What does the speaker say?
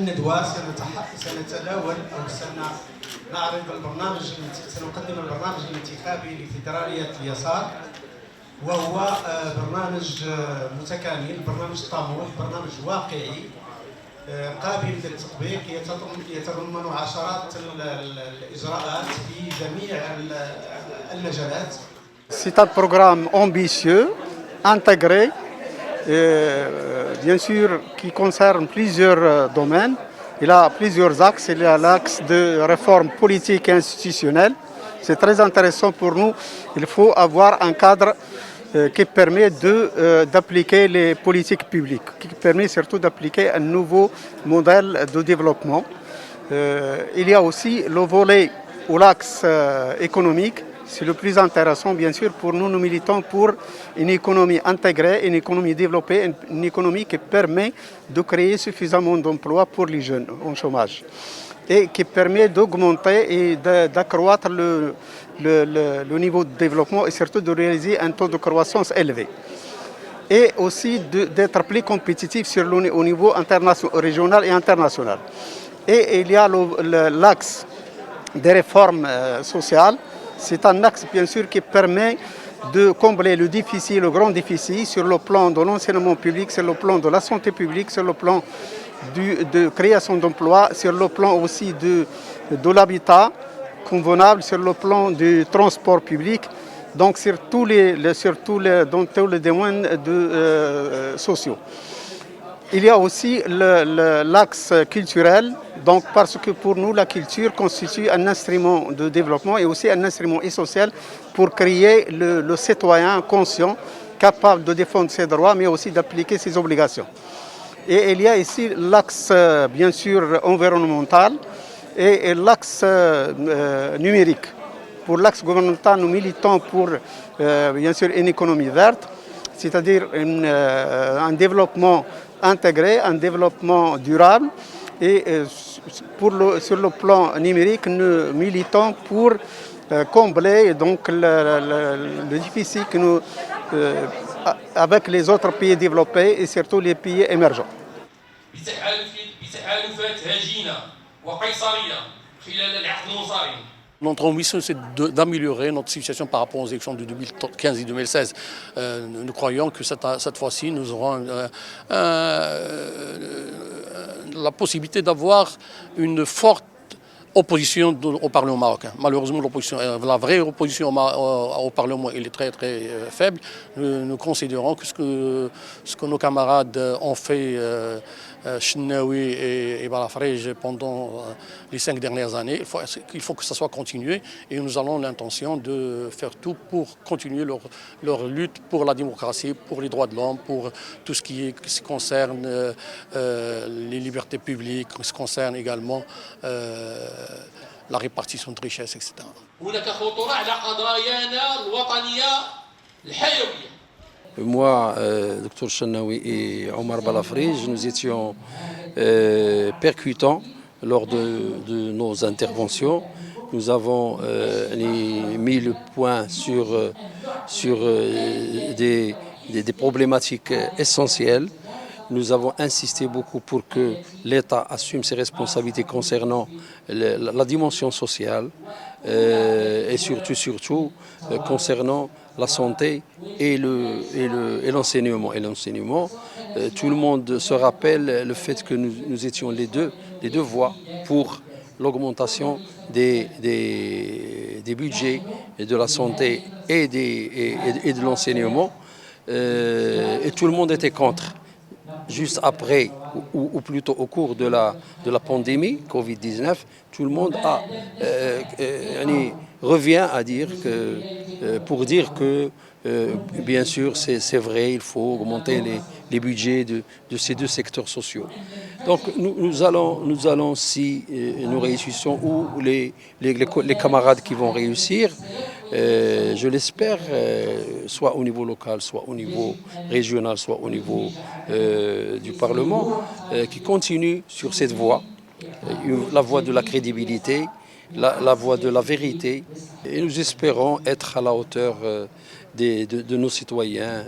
الندوة سنتناول أو سنعرض سنقدم البرنامج الانتخابي لفيدرالية اليسار، وهو برنامج متكامل، برنامج طموح، برنامج واقعي قابل للتطبيق، يتضمن عشرات الإجراءات في جميع المجالات. C'est un programme ambitieux, intégré, bien sûr qui concerne plusieurs domaines. Il a plusieurs axes. Il y a l'axe de réforme politique et institutionnelle. C'est très intéressant pour nous. Il faut avoir un cadre qui permet d'appliquer les politiques publiques, qui permet surtout d'appliquer un nouveau modèle de développement. Il y a aussi le volet ou l'axe économique. C'est le plus intéressant, bien sûr, pour nous. Nous militons pour une économie intégrée, une économie développée, une économie qui permet de créer suffisamment d'emplois pour les jeunes en chômage et qui permet d'augmenter et d'accroître le niveau de développement et surtout de réaliser un taux de croissance élevé. Et aussi d'être plus compétitif au niveau régional et international. Et il y a l'axe des réformes sociales. C'est un axe, bien sûr, qui permet de combler le déficit, le grand déficit, sur le plan de l'enseignement public, sur le plan de la santé publique, sur le plan de création d'emplois, sur le plan aussi de l'habitat convenable, sur le plan du transport public, donc dans tous les domaines sociaux. Il y a aussi l'axe culturel, donc parce que pour nous la culture constitue un instrument de développement et aussi un instrument essentiel pour créer le citoyen conscient, capable de défendre ses droits mais aussi d'appliquer ses obligations. Et il y a ici l'axe bien sûr environnemental et l'axe numérique. Pour l'axe gouvernemental, nous militons pour bien sûr une économie verte, c'est-à-dire un développement intégré, un développement durable. Et sur le plan numérique, nous militons pour combler donc le déficit que nous, avec les autres pays développés et surtout les pays émergents. Notre ambition, c'est d'améliorer notre situation par rapport aux élections de 2015 et 2016. Nous croyons que cette fois-ci, nous aurons la possibilité d'avoir une forte opposition au Parlement marocain. Malheureusement, la vraie opposition au Parlement elle est très très faible. Nous considérons que ce que nos camarades ont fait, Chennaoui et Balafrej, pendant les 5 dernières années, il faut que ça soit continué et nous avons l'intention de faire tout pour continuer leur lutte pour la démocratie, pour les droits de l'homme, pour tout ce qui concerne les libertés publiques, ce qui concerne également la répartition de richesses, etc. Moi, Dr Chennaoui et Omar Balafrej, nous étions percutants lors de nos interventions. Nous avons mis le point sur des problématiques essentielles. Nous avons insisté beaucoup pour que l'État assume ses responsabilités concernant la dimension sociale et surtout concernant la santé et l'enseignement. Et l'enseignement, tout le monde se rappelle le fait que nous étions les deux voix pour l'augmentation des budgets de la santé et de l'enseignement. Et tout le monde était contre. Juste après, ou plutôt au cours de la pandémie Covid-19, tout le monde revient à dire pour dire que, bien sûr, c'est vrai, il faut augmenter les budgets de ces deux secteurs sociaux. Donc nous allons, si nous réussissons, ou les camarades qui vont réussir, je l'espère, soit au niveau local, soit au niveau régional, soit au niveau du Parlement, qui continuent sur cette voie, la voie de la crédibilité, la voie de la vérité. Et nous espérons être à la hauteur de nos citoyens.